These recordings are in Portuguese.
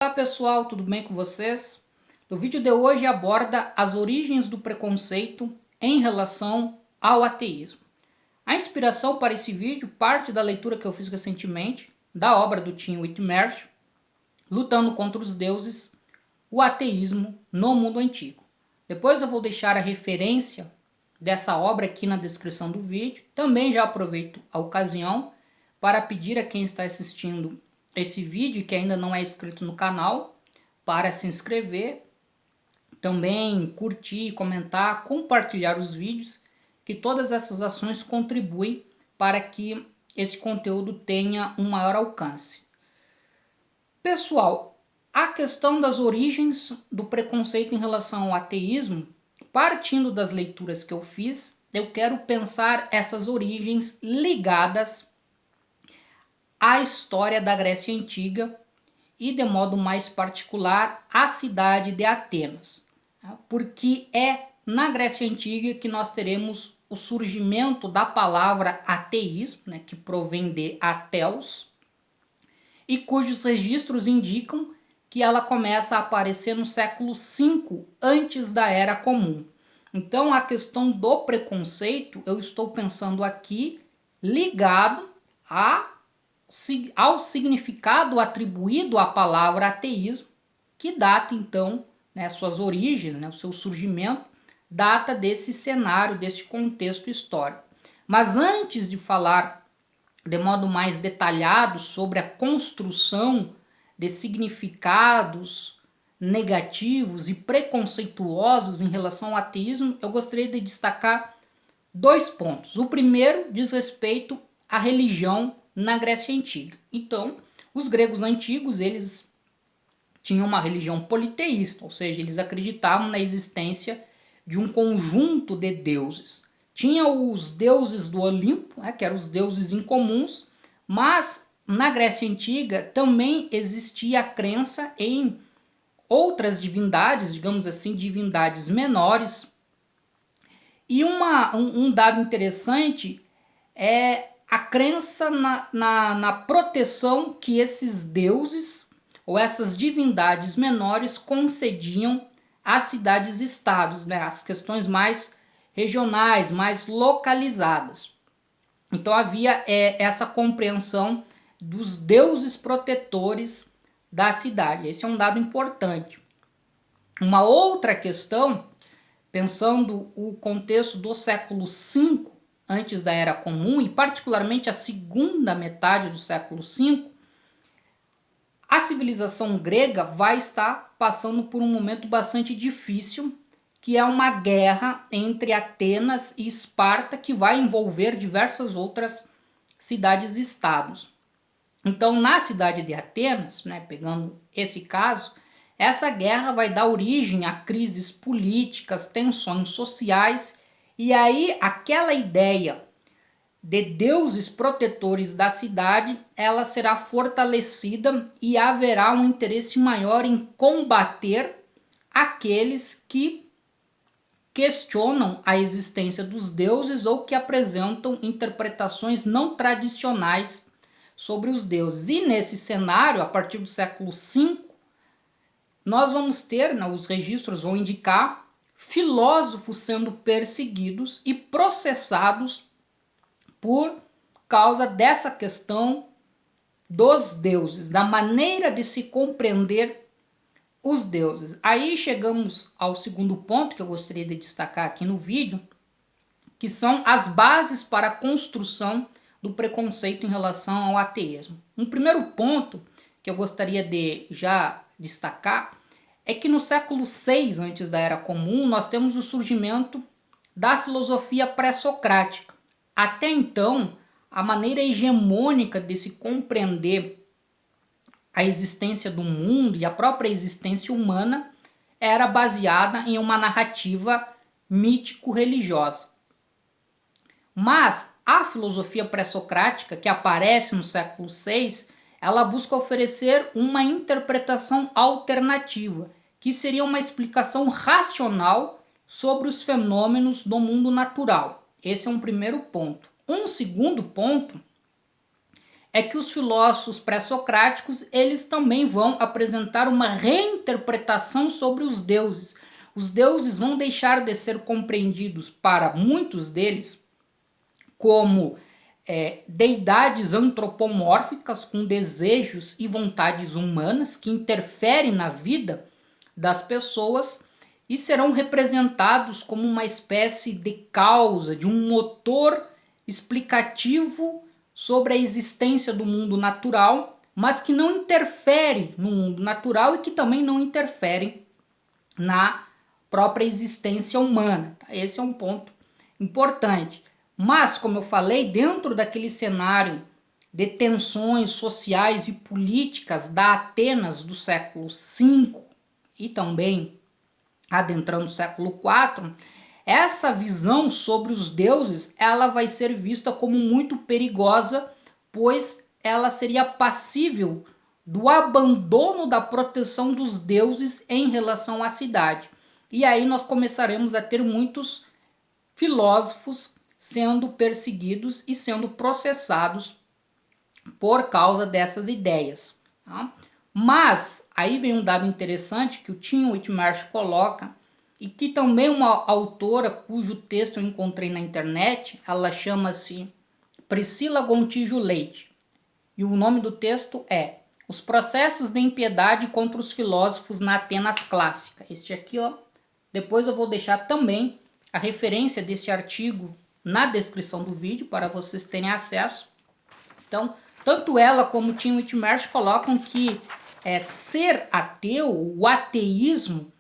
Olá pessoal, tudo bem com vocês? O vídeo de hoje aborda as origens do preconceito em relação ao ateísmo. A inspiração para esse vídeo parte da leitura que eu fiz recentemente da obra do Tim Whitmersh, Lutando contra os Deuses, o Ateísmo no Mundo Antigo. Depois eu vou deixar a referência dessa obra aqui na descrição do vídeo. Também já aproveito a ocasião para pedir a quem está assistindo esse vídeo que ainda não é inscrito no canal para se inscrever, também curtir, comentar, compartilhar os vídeos, que todas essas ações contribuem para que esse conteúdo tenha um maior alcance. Pessoal, a questão das origens do preconceito em relação ao ateísmo, partindo das leituras que eu fiz, eu quero pensar essas origens ligadas à história da Grécia Antiga e, de modo mais particular, à cidade de Atenas. Porque é na Grécia Antiga que nós teremos o surgimento da palavra ateísmo, né, que provém de ateus, e cujos registros indicam que ela começa a aparecer no século V antes da Era Comum. Então a questão do preconceito eu estou pensando aqui ligado ao significado atribuído à palavra ateísmo, que data então, né, suas origens, né, o seu surgimento, data desse cenário, desse contexto histórico. Mas antes de falar de modo mais detalhado sobre a construção de significados negativos e preconceituosos em relação ao ateísmo, eu gostaria de destacar dois pontos. O primeiro diz respeito à religião na Grécia Antiga. Então, os gregos antigos, eles tinham uma religião politeísta, ou seja, eles acreditavam na existência de um conjunto de deuses. Tinha os deuses do Olimpo, que eram os deuses incomuns, mas na Grécia Antiga também existia a crença em outras divindades, digamos assim, divindades menores. E um dado interessante é a crença na proteção que esses deuses ou essas divindades menores concediam às cidades-estados, né, as questões mais regionais, mais localizadas. Então havia essa compreensão dos deuses protetores da cidade. Esse é um dado importante. Uma outra questão, pensando o contexto do século V, antes da Era Comum, e particularmente a segunda metade do século V, a civilização grega vai estar passando por um momento bastante difícil, que é uma guerra entre Atenas e Esparta, que vai envolver diversas outras cidades-estados. Então, na cidade de Atenas, né, pegando esse caso, essa guerra vai dar origem a crises políticas, tensões sociais, e aí aquela ideia de deuses protetores da cidade, ela será fortalecida e haverá um interesse maior em combater aqueles que questionam a existência dos deuses ou que apresentam interpretações não tradicionais sobre os deuses. E nesse cenário, a partir do século V, nós vamos ter, os registros vão indicar, filósofos sendo perseguidos e processados por causa dessa questão dos deuses, da maneira de se compreender os deuses. Aí chegamos ao segundo ponto que eu gostaria de destacar aqui no vídeo, que são as bases para a construção do preconceito em relação ao ateísmo. Um primeiro ponto que eu gostaria de já destacar é que no século VI, antes da Era Comum, nós temos o surgimento da filosofia pré-socrática. Até então, a maneira hegemônica de se compreender a existência do mundo e a própria existência humana era baseada em uma narrativa mítico-religiosa. Mas a filosofia pré-socrática, que aparece no século VI, ela busca oferecer uma interpretação alternativa, que seria uma explicação racional sobre os fenômenos do mundo natural. Esse é um primeiro ponto. Um segundo ponto é que os filósofos pré-socráticos, eles também vão apresentar uma reinterpretação sobre os deuses. Os deuses vão deixar de ser compreendidos para muitos deles como deidades antropomórficas com desejos e vontades humanas que interferem na vida das pessoas e serão representados como uma espécie de causa, de um motor explicativo sobre a existência do mundo natural, mas que não interfere no mundo natural e que também não interfere na própria existência humana. Esse é um ponto importante. Mas, como eu falei, dentro daquele cenário de tensões sociais e políticas da Atenas do século V e também adentrando o século IV, essa visão sobre os deuses ela vai ser vista como muito perigosa, pois ela seria passível do abandono da proteção dos deuses em relação à cidade. E aí nós começaremos a ter muitos filósofos sendo perseguidos e sendo processados por causa dessas ideias. Tá? Mas aí vem um dado interessante que o Tim Whitmarsh coloca e que também uma autora cujo texto eu encontrei na internet, ela chama-se Priscila Gontijo Leite. E o nome do texto é Os Processos de Impiedade contra os Filósofos na Atenas Clássica. Este aqui, ó, depois eu vou deixar também a referência desse artigo na descrição do vídeo para vocês terem acesso. Então, tanto ela como o Tim Whitmarsh colocam que ser ateu, o ateísmo,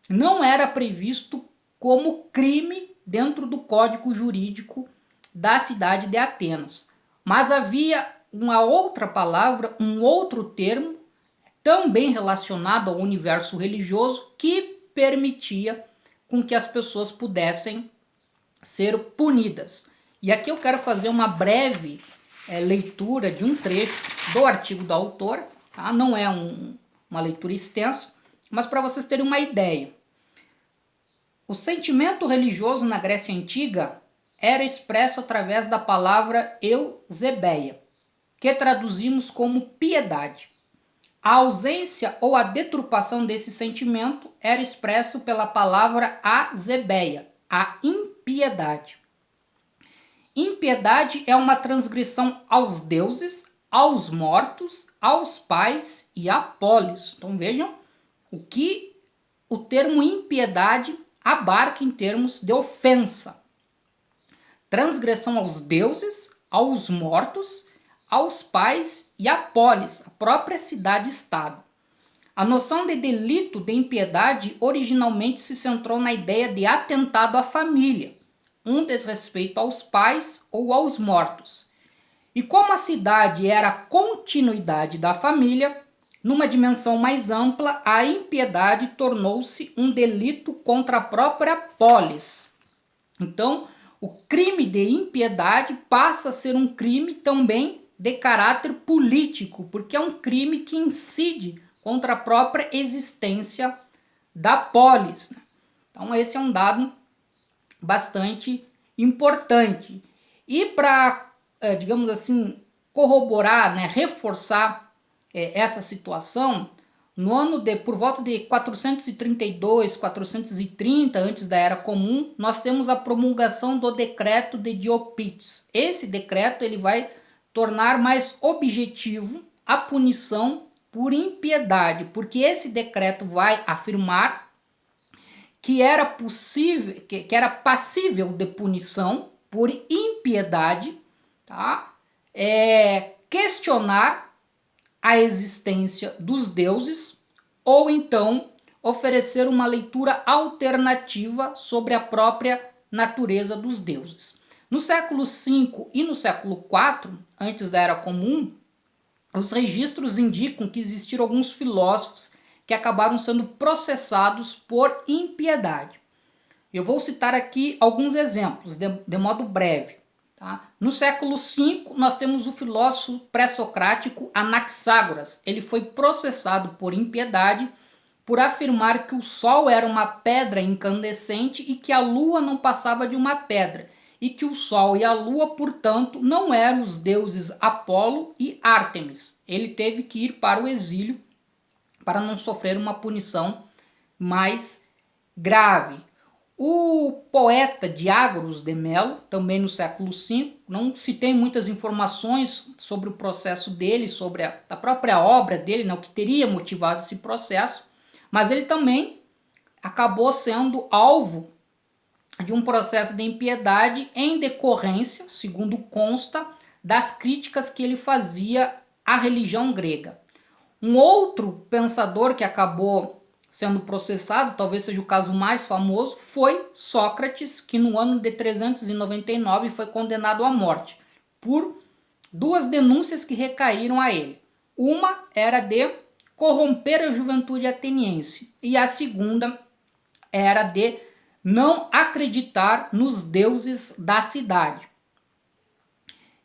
não era previsto como crime dentro do código jurídico da cidade de Atenas. Mas havia uma outra palavra, um outro termo, também relacionado ao universo religioso, que permitia com que as pessoas pudessem ser punidas. E aqui eu quero fazer uma breve leitura de um trecho do artigo da autora, tá? Não é uma leitura extensa, mas para vocês terem uma ideia. O sentimento religioso na Grécia Antiga era expresso através da palavra eusebeia, que traduzimos como piedade. A ausência ou a deturpação desse sentimento era expresso pela palavra azebeia, a impiedade. Impiedade é uma transgressão aos deuses, aos mortos, aos pais e a polis. Então vejam o que o termo impiedade abarca em termos de ofensa. Transgressão aos deuses, aos mortos, aos pais e a polis, a própria cidade-estado. A noção de delito de impiedade originalmente se centrou na ideia de atentado à família, um desrespeito aos pais ou aos mortos. E como a cidade era a continuidade da família, numa dimensão mais ampla, a impiedade tornou-se um delito contra a própria polis. Então, o crime de impiedade passa a ser um crime também de caráter político, porque é um crime que incide contra a própria existência da polis. Então, esse é um dado bastante importante. E para, digamos assim, corroborar, reforçar essa situação, no ano por volta de 432, 430 antes da Era Comum, nós temos a promulgação do decreto de Diopites. Esse decreto ele vai tornar mais objetivo a punição por impiedade, porque esse decreto vai afirmar que era possível, que era passível de punição por impiedade, tá? Questionar a existência dos deuses ou então oferecer uma leitura alternativa sobre a própria natureza dos deuses. No século V e no século IV, antes da Era Comum, os registros indicam que existiram alguns filósofos que acabaram sendo processados por impiedade. Eu vou citar aqui alguns exemplos, de modo breve. Tá? No século V, nós temos o filósofo pré-socrático Anaxágoras. Ele foi processado por impiedade por afirmar que o Sol era uma pedra incandescente e que a Lua não passava de uma pedra. e que o Sol e a Lua, portanto, não eram os deuses Apolo e Ártemis. Ele teve que ir para o exílio para não sofrer uma punição mais grave. O poeta Diágoras de Melo, também no século V, não se tem muitas informações sobre o processo dele, sobre a própria obra dele, né, o que teria motivado esse processo, mas ele também acabou sendo alvo de um processo de impiedade em decorrência, segundo consta, das críticas que ele fazia à religião grega. Um outro pensador que acabou sendo processado, talvez seja o caso mais famoso, foi Sócrates, que no ano de 399 foi condenado à morte por duas denúncias que recaíram a ele. Uma era de corromper a juventude ateniense e a segunda era de não acreditar nos deuses da cidade.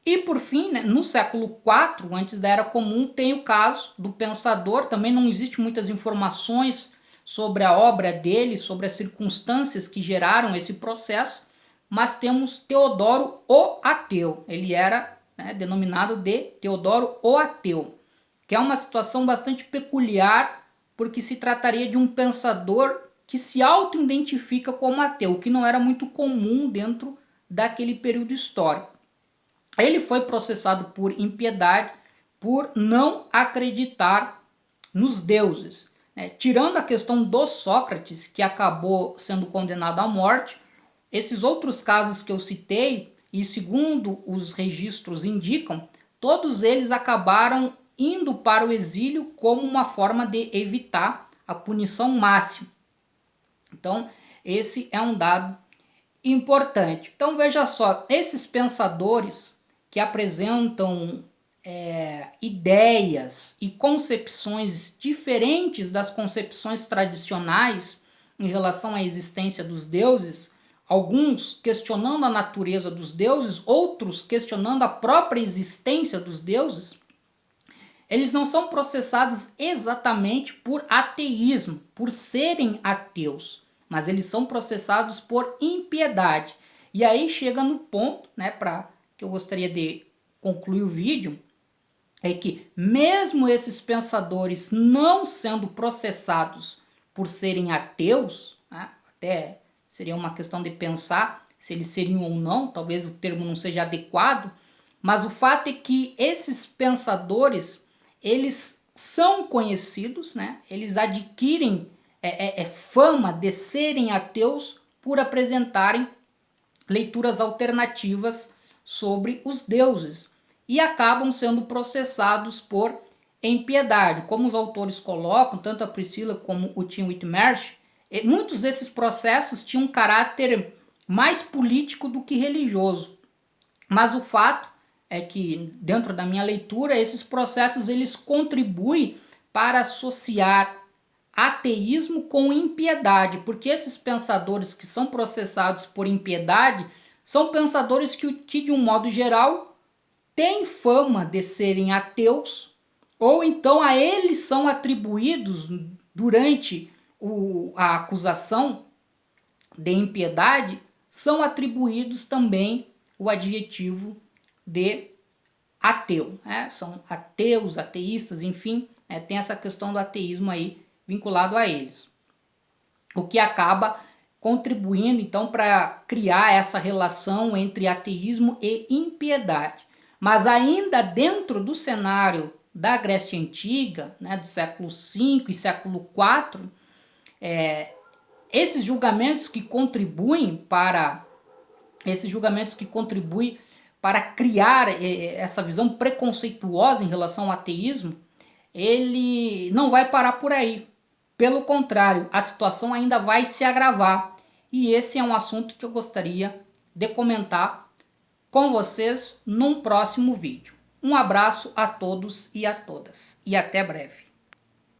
E por fim, né, no século IV, antes da Era Comum, tem o caso do pensador, também não existe muitas informações sobre a obra dele, sobre as circunstâncias que geraram esse processo, mas temos Teodoro o Ateu. Ele era, né, denominado de Teodoro o Ateu, que é uma situação bastante peculiar, porque se trataria de um pensador que se auto-identifica como ateu, o que não era muito comum dentro daquele período histórico. Ele foi processado por impiedade, por não acreditar nos deuses. Tirando a questão do Sócrates, que acabou sendo condenado à morte, esses outros casos que eu citei, e segundo os registros indicam, todos eles acabaram indo para o exílio como uma forma de evitar a punição máxima. Então, esse é um dado importante. Então, veja só, esses pensadores que apresentam ideias e concepções diferentes das concepções tradicionais em relação à existência dos deuses, alguns questionando a natureza dos deuses, outros questionando a própria existência dos deuses, eles não são processados exatamente por ateísmo, por serem ateus, mas eles são processados por impiedade. E aí chega no ponto, né, para que eu gostaria de concluir o vídeo, é que mesmo esses pensadores não sendo processados por serem ateus, né, até seria uma questão de pensar se eles seriam ou não, talvez o termo não seja adequado, mas o fato é que esses pensadores, eles são conhecidos, né, eles adquirem fama de serem ateus por apresentarem leituras alternativas sobre os deuses e acabam sendo processados por impiedade. Como os autores colocam, tanto a Priscila como o Tim Whitmersh, muitos desses processos tinham um caráter mais político do que religioso. Mas o fato é que, dentro da minha leitura, esses processos eles contribuem para associar ateísmo com impiedade, porque esses pensadores que são processados por impiedade são pensadores que de um modo geral, têm fama de serem ateus, ou então a eles são atribuídos, durante a acusação de impiedade, são atribuídos também o adjetivo de ateu. São ateus, ateístas, enfim, tem essa questão do ateísmo aí vinculado a eles. O que acaba contribuindo então para criar essa relação entre ateísmo e impiedade. Mas ainda dentro do cenário da Grécia Antiga, né, do século V e século IV, esses julgamentos que contribuem para criar essa visão preconceituosa em relação ao ateísmo, ele não vai parar por aí. Pelo contrário, a situação ainda vai se agravar. E esse é um assunto que eu gostaria de comentar com vocês num próximo vídeo. Um abraço a todos e a todas. E até breve.